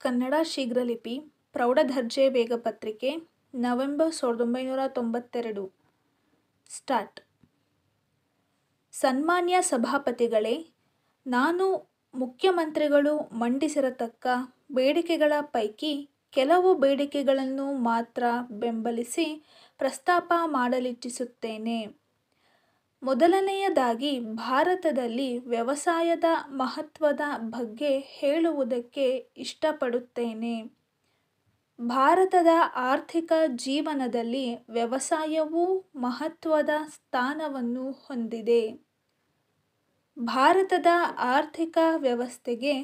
ಕನ್ನಡ ಶೀಘ್ರಲಿಪಿ ಪ್ರೌಢದರ್ಜೆ ವೇಗಪತ್ರಿಕೆ ನವೆಂಬರ್ 1992 ಸ್ಟಾರ್ಟ್. ಸನ್ಮಾನ್ಯ ಸಭಾಪತಿಗಳೇ, ನಾನು ಮುಖ್ಯಮಂತ್ರಿಗಳು ಮಂಡಿಸಿರತಕ್ಕ ಬೇಡಿಕೆಗಳ ಪೈಕಿ ಕೆಲವು ಬೇಡಿಕೆಗಳನ್ನು ಮಾತ್ರ ಬೆಂಬಲಿಸಿ ಪ್ರಸ್ತಾಪ ಮಾಡಲಿಚ್ಛಿಸುತ್ತೇನೆ. ಮೊದಲನೆಯದಾಗಿ, ಭಾರತದಲ್ಲಿ ವ್ಯವಸಾಯದ ಮಹತ್ವದ ಬಗ್ಗೆ ಹೇಳುವುದಕ್ಕೆ ಇಷ್ಟಪಡುತ್ತೇನೆ. ಭಾರತದ ಆರ್ಥಿಕ ಜೀವನದಲ್ಲಿ ವ್ಯವಸಾಯವು ಮಹತ್ವದ ಸ್ಥಾನವನ್ನು ಹೊಂದಿದೆ. ಭಾರತದ ಆರ್ಥಿಕ ವ್ಯವಸ್ಥೆಗೆ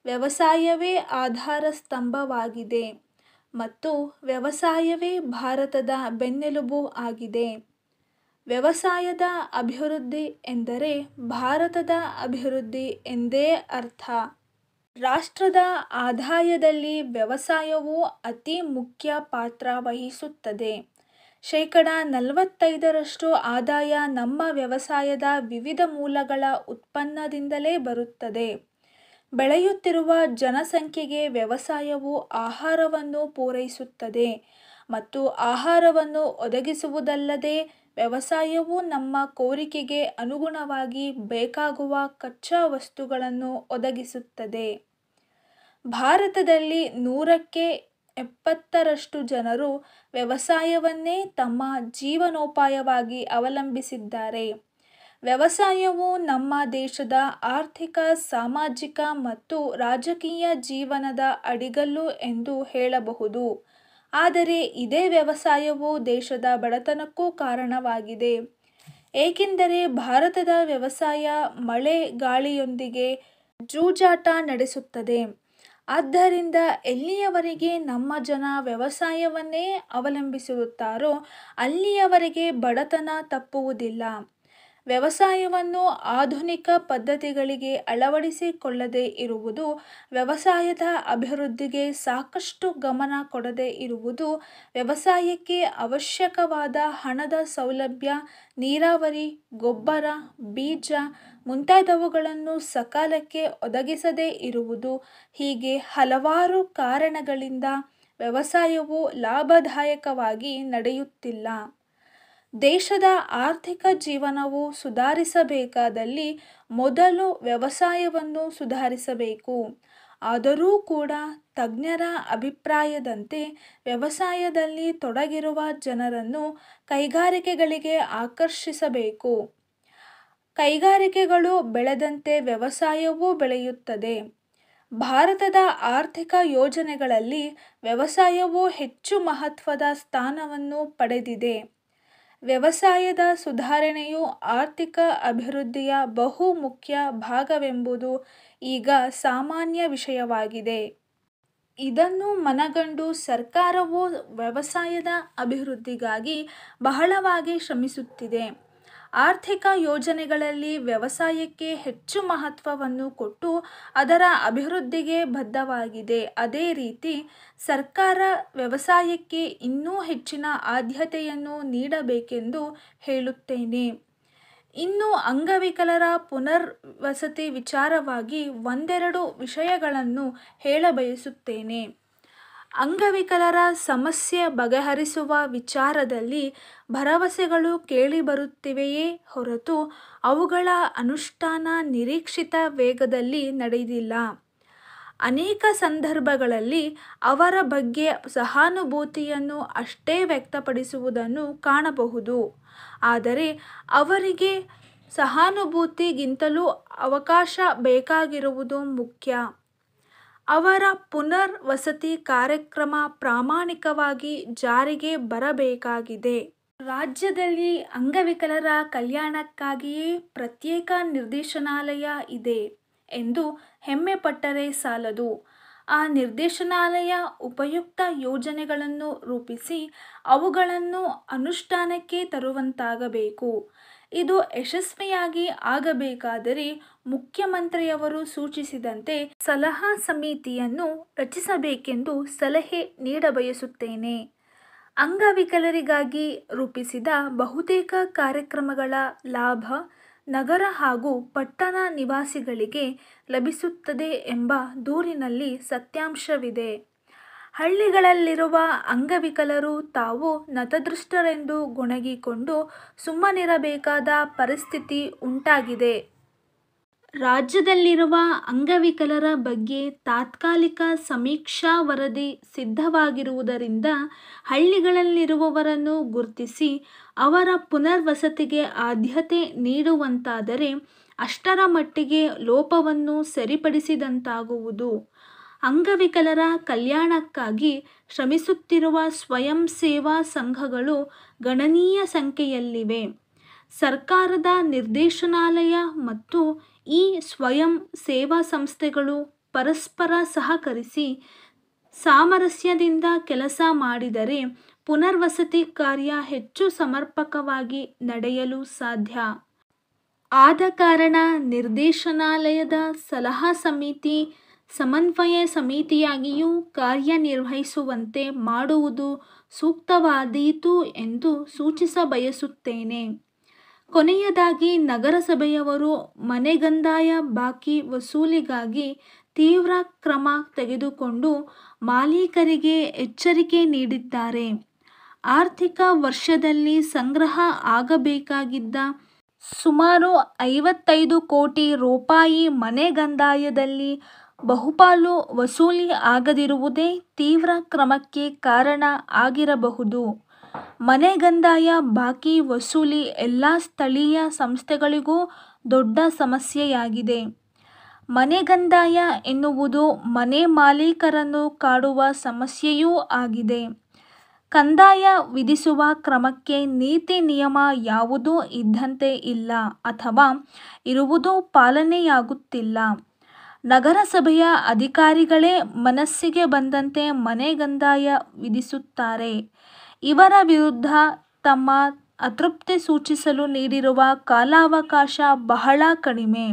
ವ್ಯವಸಾಯವೇ ಆಧಾರ ಸ್ತಂಭವಾಗಿದೆ ಮತ್ತು ವ್ಯವಸಾಯವೇ ಭಾರತದ ಬೆನ್ನೆಲುಬು ಆಗಿದೆ. ವ್ಯವಸಾಯದ ಅಭಿವೃದ್ಧಿ ಎಂದರೆ ಭಾರತದ ಅಭಿವೃದ್ಧಿ ಎಂದೇ ಅರ್ಥ. ರಾಷ್ಟ್ರದ ಆದಾಯದಲ್ಲಿ ವ್ಯವಸಾಯವು ಅತಿ ಮುಖ್ಯ ಪಾತ್ರ ವಹಿಸುತ್ತದೆ. 45% ಆದಾಯ ನಮ್ಮ ವ್ಯವಸಾಯದ ವಿವಿಧ ಮೂಲಗಳ ಉತ್ಪನ್ನದಿಂದಲೇ ಬರುತ್ತದೆ. ಬೆಳೆಯುತ್ತಿರುವ ಜನಸಂಖ್ಯೆಗೆ ವ್ಯವಸಾಯವು ಆಹಾರವನ್ನು ಪೂರೈಸುತ್ತದೆ ಮತ್ತು ಆಹಾರವನ್ನು ಒದಗಿಸುವುದಲ್ಲದೆ ವ್ಯವಸಾಯವು ನಮ್ಮ ಕೋರಿಕೆಗೆ ಅನುಗುಣವಾಗಿ ಬೇಕಾಗುವ ಕಚ್ಚಾ ವಸ್ತುಗಳನ್ನು ಒದಗಿಸುತ್ತದೆ. ಭಾರತದಲ್ಲಿ 100ಕ್ಕೆ 70% ಜನರು ವ್ಯವಸಾಯವನ್ನೇ ತಮ್ಮ ಜೀವನೋಪಾಯವಾಗಿ ಅವಲಂಬಿಸಿದ್ದಾರೆ. ವ್ಯವಸಾಯವು ನಮ್ಮ ದೇಶದ ಆರ್ಥಿಕ, ಸಾಮಾಜಿಕ ಮತ್ತು ರಾಜಕೀಯ ಜೀವನದ ಅಡಿಗಲ್ಲು ಎಂದು ಹೇಳಬಹುದು. ಆದರೆ ಇದೇ ವ್ಯವಸಾಯವು ದೇಶದ ಬಡತನಕ್ಕೂ ಕಾರಣವಾಗಿದೆ. ಏಕೆಂದರೆ ಭಾರತದ ವ್ಯವಸಾಯ ಮಳೆ ಗಾಳಿಯೊಂದಿಗೆ ಜೂಜಾಟ ನಡೆಸುತ್ತದೆ. ಆದ್ದರಿಂದ ಎಲ್ಲಿಯವರೆಗೆ ನಮ್ಮ ಜನ ವ್ಯವಸಾಯವನ್ನೇ ಅವಲಂಬಿಸಿರುತ್ತಾರೋ ಅಲ್ಲಿಯವರೆಗೆ ಬಡತನ ತಪ್ಪುವುದಿಲ್ಲ. ವ್ಯವಸಾಯವನ್ನು ಆಧುನಿಕ ಪದ್ಧತಿಗಳಿಗೆ ಅಳವಡಿಸಿಕೊಳ್ಳದೇ ಇರುವುದು, ವ್ಯವಸಾಯದ ಅಭಿವೃದ್ಧಿಗೆ ಸಾಕಷ್ಟು ಗಮನ ಕೊಡದೇ ಇರುವುದು, ವ್ಯವಸಾಯಕ್ಕೆ ಅವಶ್ಯಕವಾದ ಹಣದ ಸೌಲಭ್ಯ, ನೀರಾವರಿ, ಗೊಬ್ಬರ, ಬೀಜ ಮುಂತಾದವುಗಳನ್ನು ಸಕಾಲಕ್ಕೆ ಒದಗಿಸದೇ ಇರುವುದು ಹೀಗೆ ಹಲವಾರು ಕಾರಣಗಳಿಂದ ವ್ಯವಸಾಯವು ಲಾಭದಾಯಕವಾಗಿ ನಡೆಯುತ್ತಿಲ್ಲ. ದೇಶದ ಆರ್ಥಿಕ ಜೀವನವು ಸುಧಾರಿಸಬೇಕಾದಲ್ಲಿ ಮೊದಲು ವ್ಯವಸಾಯವನ್ನು ಸುಧಾರಿಸಬೇಕು. ಆದರೂ ಕೂಡ ತಜ್ಞರ ಅಭಿಪ್ರಾಯದಂತೆ ವ್ಯವಸಾಯದಲ್ಲಿ ತೊಡಗಿರುವ ಜನರನ್ನು ಕೈಗಾರಿಕೆಗಳಿಗೆ ಆಕರ್ಷಿಸಬೇಕು. ಕೈಗಾರಿಕೆಗಳು ಬೆಳೆದಂತೆ ವ್ಯವಸಾಯವೂ ಬೆಳೆಯುತ್ತದೆ. ಭಾರತದ ಆರ್ಥಿಕ ಯೋಜನೆಗಳಲ್ಲಿ ವ್ಯವಸಾಯವು ಹೆಚ್ಚು ಮಹತ್ವದ ಸ್ಥಾನವನ್ನು ಪಡೆದಿದೆ. ವ್ಯವಸಾಯದ ಸುಧಾರಣೆಯು ಆರ್ಥಿಕ ಅಭಿವೃದ್ಧಿಯ ಬಹು ಮುಖ್ಯ ಭಾಗವೆಂಬುದು ಈಗ ಸಾಮಾನ್ಯ ವಿಷಯವಾಗಿದೆ. ಇದನ್ನು ಮನಗಂಡು ಸರ್ಕಾರವು ವ್ಯವಸಾಯದ ಅಭಿವೃದ್ಧಿಗಾಗಿ ಬಹಳವಾಗಿ ಶ್ರಮಿಸುತ್ತಿದೆ. ಆರ್ಥಿಕ ಯೋಜನೆಗಳಲ್ಲಿ ವ್ಯವಸಾಯಕ್ಕೆ ಹೆಚ್ಚು ಮಹತ್ವವನ್ನು ಕೊಟ್ಟು ಅದರ ಅಭಿವೃದ್ಧಿಗೆ ಬದ್ಧವಾಗಿದೆ. ಅದೇ ರೀತಿ ಸರ್ಕಾರ ವ್ಯವಸಾಯಕ್ಕೆ ಇನ್ನೂ ಹೆಚ್ಚಿನ ಆದ್ಯತೆಯನ್ನು ನೀಡಬೇಕೆಂದು ಹೇಳುತ್ತೇನೆ. ಇನ್ನು ಅಂಗವಿಕಲರ ಪುನರ್ವಸತಿ ವಿಚಾರವಾಗಿ ಒಂದೆರಡು ವಿಷಯಗಳನ್ನು ಹೇಳಬಯಸುತ್ತೇನೆ. ಅಂಗವಿಕಲರ ಸಮಸ್ಯೆ ಬಗೆಹರಿಸುವ ವಿಚಾರದಲ್ಲಿ ಭರವಸೆಗಳು ಕೇಳಿಬರುತ್ತಿವೆಯೇ ಹೊರತು ಅವುಗಳ ಅನುಷ್ಠಾನ ನಿರೀಕ್ಷಿತ ವೇಗದಲ್ಲಿ ನಡೆದಿಲ್ಲ. ಅನೇಕ ಸಂದರ್ಭಗಳಲ್ಲಿ ಅವರ ಬಗ್ಗೆ ಸಹಾನುಭೂತಿಯನ್ನು ಅಷ್ಟೇ ವ್ಯಕ್ತಪಡಿಸುವುದನ್ನು ಕಾಣಬಹುದು. ಆದರೆ ಅವರಿಗೆ ಸಹಾನುಭೂತಿಗಿಂತಲೂ ಅವಕಾಶ ಬೇಕಾಗಿರುವುದು ಮುಖ್ಯ. ಅವರ ಪುನರ್ವಸತಿ ಕಾರ್ಯಕ್ರಮ ಪ್ರಾಮಾಣಿಕವಾಗಿ ಜಾರಿಗೆ ಬರಬೇಕಾಗಿದೆ. ರಾಜ್ಯದಲ್ಲಿ ಅಂಗವಿಕಲರ ಕಲ್ಯಾಣಕ್ಕಾಗಿಯೇ ಪ್ರತ್ಯೇಕ ನಿರ್ದೇಶನಾಲಯ ಇದೆ ಎಂದು ಹೆಮ್ಮೆಪಟ್ಟರೆ ಸಾಲದು. ಆ ನಿರ್ದೇಶನಾಲಯ ಉಪಯುಕ್ತ ಯೋಜನೆಗಳನ್ನು ರೂಪಿಸಿ ಅವುಗಳನ್ನು ಅನುಷ್ಠಾನಕ್ಕೆ ತರುವಂತಾಗಬೇಕು. ಇದು ಯಶಸ್ವಿಯಾಗಿ ಆಗಬೇಕಾದರೆ ಮುಖ್ಯಮಂತ್ರಿಯವರು ಸೂಚಿಸಿದಂತೆ ಸಲಹಾ ಸಮಿತಿಯನ್ನು ರಚಿಸಬೇಕೆಂದು ಸಲಹೆ ನೀಡಬಯಸುತ್ತೇನೆ. ಅಂಗವಿಕಲರಿಗಾಗಿ ರೂಪಿಸಿದ ಬಹುತೇಕ ಕಾರ್ಯಕ್ರಮಗಳ ಲಾಭ ನಗರ ಹಾಗೂ ಪಟ್ಟಣ ನಿವಾಸಿಗಳಿಗೆ ಲಭಿಸುತ್ತದೆ ಎಂಬ ದೂರಿನಲ್ಲಿ ಸತ್ಯಾಂಶವಿದೆ. ಹಳ್ಳಿಗಳಲ್ಲಿರುವ ಅಂಗವಿಕಲರು ತಾವು ನತದೃಷ್ಟರೆಂದು ಗೊಣಗಿಕೊಂಡು ಸುಮ್ಮನಿರಬೇಕಾದ ಪರಿಸ್ಥಿತಿ ಉಂಟಾಗಿದೆ. ರಾಜ್ಯದಲ್ಲಿರುವ ಅಂಗವಿಕಲರ ಬಗ್ಗೆ ತಾತ್ಕಾಲಿಕ ಸಮೀಕ್ಷಾ ವರದಿ ಸಿದ್ಧವಾಗಿರುವುದರಿಂದ ಹಳ್ಳಿಗಳಲ್ಲಿರುವವರನ್ನು ಗುರ್ತಿಸಿ ಅವರ ಪುನರ್ವಸತಿಗೆ ಆದ್ಯತೆ ನೀಡುವಂತಾದರೆ ಅಷ್ಟರ ಮಟ್ಟಿಗೆ ಲೋಪವನ್ನು ಸರಿಪಡಿಸಿದಂತಾಗುವುದು. ಅಂಗವಿಕಲರ ಕಲ್ಯಾಣಕ್ಕಾಗಿ ಶ್ರಮಿಸುತ್ತಿರುವ ಸ್ವಯಂ ಸೇವಾ ಸಂಘಗಳು ಗಣನೀಯ ಸಂಖ್ಯೆಯಲ್ಲಿವೆ. ಸರ್ಕಾರದ ನಿರ್ದೇಶನಾಲಯ ಮತ್ತು ಈ ಸ್ವಯಂ ಸೇವಾ ಸಂಸ್ಥೆಗಳು ಪರಸ್ಪರ ಸಹಕರಿಸಿ ಸಾಮರಸ್ಯದಿಂದ ಕೆಲಸ ಮಾಡಿದರೆ ಪುನರ್ವಸತಿ ಕಾರ್ಯ ಹೆಚ್ಚು ಸಮರ್ಪಕವಾಗಿ ನಡೆಯಲು ಸಾಧ್ಯ. ಆದ ಕಾರಣ ನಿರ್ದೇಶನಾಲಯದ ಸಲಹಾ ಸಮಿತಿ ಸಮನ್ವಯ ಸಮಿತಿಯಾಗಿಯೂ ಕಾರ್ಯನಿರ್ವಹಿಸುವಂತೆ ಮಾಡುವುದು ಸೂಕ್ತವಾದೀತು ಎಂದು ಸೂಚಿಸಬಯಸುತ್ತೇನೆ. ಕೊನೆಯದಾಗಿ ನಗರಸಭೆಯವರು ಮನೆಗಂದಾಯ ಬಾಕಿ ವಸೂಲಿಗಾಗಿ ತೀವ್ರ ಕ್ರಮ ತೆಗೆದುಕೊಂಡು ಮಾಲೀಕರಿಗೆ ಎಚ್ಚರಿಕೆ ನೀಡಿದ್ದಾರೆ. ಆರ್ಥಿಕ ವರ್ಷದಲ್ಲಿ ಸಂಗ್ರಹ ಆಗಬೇಕಾಗಿದ್ದ ಸುಮಾರು 55 ಕೋಟಿ ರೂಪಾಯಿ ಮನೆಗಂದಾಯದಲ್ಲಿ ಬಹುಪಾಲು ವಸೂಲಿ ಆಗದಿರುವುದೇ ತೀವ್ರ ಕ್ರಮಕ್ಕೆ ಕಾರಣ ಆಗಿರಬಹುದು. ಮನೆಗಂದಾಯ ಬಾಕಿ ವಸೂಲಿ ಎಲ್ಲ ಸ್ಥಳೀಯ ಸಂಸ್ಥೆಗಳಿಗೂ ದೊಡ್ಡ ಸಮಸ್ಯೆಯಾಗಿದೆ. ಮನೆಗಂದಾಯ ಎನ್ನುವುದು ಮನೆ ಮಾಲೀಕರನ್ನು ಕಾಡುವ ಸಮಸ್ಯೆಯೂ ಆಗಿದೆ. ಕಂದಾಯ ವಿಧಿಸುವ ಕ್ರಮಕ್ಕೆ ನೀತಿ ನಿಯಮ ಯಾವುದೂ ಇದ್ದಂತೆ ಇಲ್ಲ ಅಥವಾ ಇರುವುದೂ ಪಾಲನೆಯಾಗುತ್ತಿಲ್ಲ. ನಗರಸಭೆಯ ಅಧಿಕಾರಿಗಳೇ ಮನಸ್ಸಿಗೆ ಬಂದಂತೆ ಮನೆಗಂದಾಯ ವಿಧಿಸುತ್ತಾರೆ. ಇವರ ವಿರುದ್ಧ ತಮ್ಮ ಅತೃಪ್ತಿ ಸೂಚಿಸಲು ನೀಡಿರುವ ಕಾಲಾವಕಾಶ ಬಹಳ ಕಡಿಮೆ.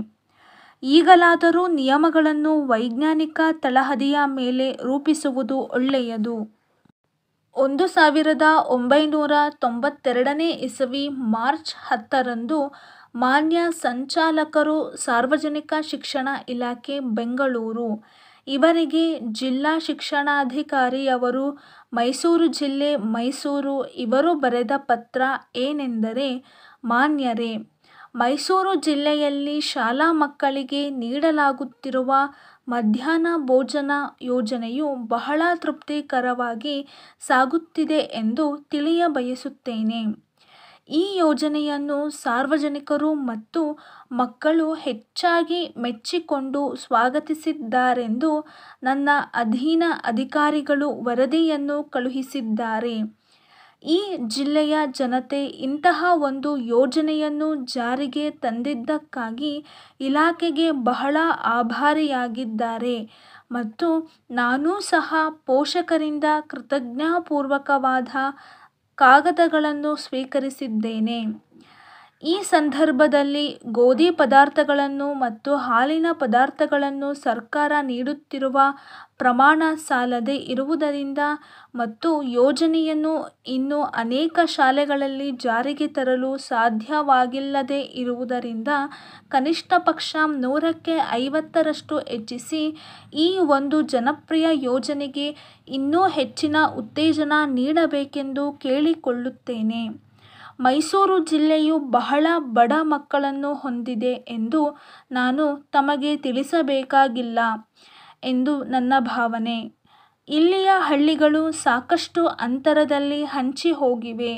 ಈಗಲಾದರೂ ನಿಯಮಗಳನ್ನು ವೈಜ್ಞಾನಿಕ ತಳಹದಿಯ ಮೇಲೆ ರೂಪಿಸುವುದು ಒಳ್ಳೆಯದು. 1992 ಇಸವಿ ಮಾರ್ಚ್ 10ರಂದು ಮಾನ್ಯ ಸಂಚಾಲಕರು, ಸಾರ್ವಜನಿಕ ಶಿಕ್ಷಣ ಇಲಾಖೆ, ಬೆಂಗಳೂರು ಇವರಿಗೆ ಜಿಲ್ಲಾ ಶಿಕ್ಷಣಾಧಿಕಾರಿಯವರು, ಮೈಸೂರು ಜಿಲ್ಲೆ, ಮೈಸೂರು ಇವರು ಬರೆದ ಪತ್ರ ಏನೆಂದರೆ, ಮಾನ್ಯರೇ, ಮೈಸೂರು ಜಿಲ್ಲೆಯಲ್ಲಿ ಶಾಲಾ ಮಕ್ಕಳಿಗೆ ನೀಡಲಾಗುತ್ತಿರುವ ಮಧ್ಯಾಹ್ನ ಭೋಜನ ಯೋಜನೆಯು ಬಹಳ ತೃಪ್ತಿಕರವಾಗಿ ಸಾಗುತ್ತಿದೆ ಎಂದು ತಿಳಿಯಬಯಸುತ್ತೇನೆ. ಈ ಯೋಜನೆಯನ್ನು ಸಾರ್ವಜನಿಕರು ಮತ್ತು ಮಕ್ಕಳು ಹೆಚ್ಚಾಗಿ ಮೆಚ್ಚಿಕೊಂಡು ಸ್ವಾಗತಿಸಿದ್ದಾರೆಂದು ನನ್ನ ಅಧೀನ ಅಧಿಕಾರಿಗಳು ವರದಿಯನ್ನು ಕಳುಹಿಸಿದ್ದಾರೆ. ಈ ಜಿಲ್ಲೆಯ ಜನತೆ ಇಂತಹ ಒಂದು ಯೋಜನೆಯನ್ನು ಜಾರಿಗೆ ತಂದಿದ್ದಕ್ಕಾಗಿ ಇಲಾಖೆಗೆ ಬಹಳ ಆಭಾರಿಯಾಗಿದ್ದಾರೆ ಮತ್ತು ನಾನೂ ಸಹ ಪೋಷಕರಿಂದ ಕೃತಜ್ಞತಾಪೂರ್ವಕವಾದ ಕಾಗದಗಳನ್ನು ಸ್ವೀಕರಿಸಿದ್ದೇನೆ. ಈ ಸಂದರ್ಭದಲ್ಲಿ ಗೋಧಿ ಪದಾರ್ಥಗಳನ್ನು ಮತ್ತು ಹಾಲಿನ ಪದಾರ್ಥಗಳನ್ನು ಸರ್ಕಾರ ನೀಡುತ್ತಿರುವ ಪ್ರಮಾಣ ಸಾಲದೇ ಇರುವುದರಿಂದ ಮತ್ತು ಯೋಜನೆಯನ್ನು ಇನ್ನೂ ಅನೇಕ ಶಾಲೆಗಳಲ್ಲಿ ಜಾರಿಗೆ ತರಲು ಸಾಧ್ಯವಾಗಿಲ್ಲದೇ ಇರುವುದರಿಂದ ಕನಿಷ್ಠ ಪಕ್ಷ 100ಕ್ಕೆ 50ರಷ್ಟು ಹೆಚ್ಚಿಸಿ ಈ ಒಂದು ಜನಪ್ರಿಯ ಯೋಜನೆಗೆ ಇನ್ನೂ ಹೆಚ್ಚಿನ ಉತ್ತೇಜನ ನೀಡಬೇಕೆಂದು ಕೇಳಿಕೊಳ್ಳುತ್ತೇನೆ. ಮೈಸೂರು ಜಿಲ್ಲೆಯು ಬಹಳ ಬಡ ಮಕ್ಕಳನ್ನು ಹೊಂದಿದೆ ಎಂದು ನಾನು ತಮಗೆ ತಿಳಿಸಬೇಕಾಗಿಲ್ಲ ಎಂದು ನನ್ನ ಭಾವನೆ. ಇಲ್ಲಿಯ ಹಳ್ಳಿಗಳು ಸಾಕಷ್ಟು ಅಂತರದಲ್ಲಿ ಹಂಚಿ ಹೋಗಿವೆ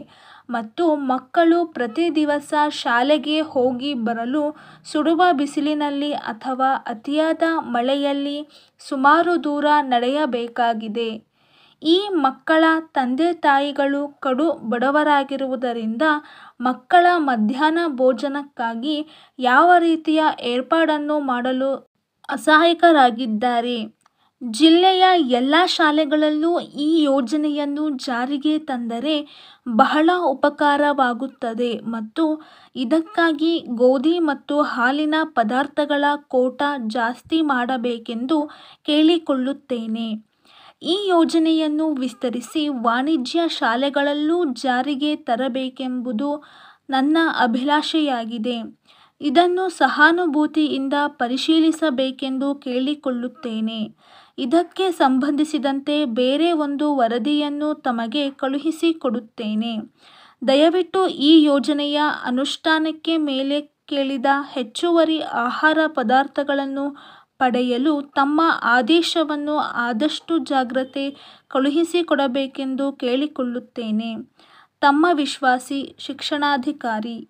ಮತ್ತು ಮಕ್ಕಳು ಪ್ರತಿ ದಿವಸ ಶಾಲೆಗೆ ಹೋಗಿ ಬರಲು ಸುಡುವ ಬಿಸಿಲಿನಲ್ಲಿ ಅಥವಾ ಅತಿಯಾದ ಮಳೆಯಲ್ಲಿ ಸುಮಾರು ದೂರ ನಡೆಯಬೇಕಾಗಿದೆ. ಈ ಮಕ್ಕಳ ತಂದೆ ತಾಯಿಗಳು ಕಡು ಬಡವರಾಗಿರುವುದರಿಂದ ಮಕ್ಕಳ ಮಧ್ಯಾಹ್ನ ಭೋಜನಕ್ಕಾಗಿ ಯಾವ ರೀತಿಯ ಏರ್ಪಾಡನ್ನು ಮಾಡಲು ಅಸಹಾಯಕರಾಗಿದ್ದಾರೆ. ಜಿಲ್ಲೆಯ ಎಲ್ಲ ಶಾಲೆಗಳಲ್ಲೂ ಈ ಯೋಜನೆಯನ್ನು ಜಾರಿಗೆ ತಂದರೆ ಬಹಳ ಉಪಕಾರವಾಗುತ್ತದೆ ಮತ್ತು ಇದಕ್ಕಾಗಿ ಗೋಧಿ ಮತ್ತು ಹಾಲಿನ ಪದಾರ್ಥಗಳ ಕೋಟಾ ಜಾಸ್ತಿ ಮಾಡಬೇಕೆಂದು ಕೇಳಿಕೊಳ್ಳುತ್ತೇನೆ. ಈ ಯೋಜನೆಯನ್ನು ವಿಸ್ತರಿಸಿ ವಾಣಿಜ್ಯ ಶಾಲೆಗಳಲ್ಲೂ ಜಾರಿಗೆ ತರಬೇಕೆಂಬುದು ನನ್ನ ಅಭಿಲಾಷೆಯಾಗಿದೆ. ಇದನ್ನು ಸಹಾನುಭೂತಿಯಿಂದ ಪರಿಶೀಲಿಸಬೇಕೆಂದು ಕೇಳಿಕೊಳ್ಳುತ್ತೇನೆ. ಇದಕ್ಕೆ ಸಂಬಂಧಿಸಿದಂತೆ ಬೇರೆ ಒಂದು ವರದಿಯನ್ನು ತಮಗೆ ಕಳುಹಿಸಿಕೊಡುತ್ತೇನೆ. ದಯವಿಟ್ಟು ಈ ಯೋಜನೆಯ ಅನುಷ್ಠಾನಕ್ಕೆ ಮೇಲೆ ಕೇಳಿದ ಹೆಚ್ಚುವರಿ ಆಹಾರ ಪದಾರ್ಥಗಳನ್ನು ಪಡೆಯಲು ತಮ್ಮ ಆದೇಶವನ್ನು ಆದಷ್ಟು ಜಾಗ್ರತೆ ಕಳುಹಿಸಿಕೊಡಬೇಕೆಂದು ಕೇಳಿಕೊಳ್ಳುತ್ತೇನೆ. ತಮ್ಮ ವಿಶ್ವಾಸಿ ಶಿಕ್ಷಣಾಧಿಕಾರಿ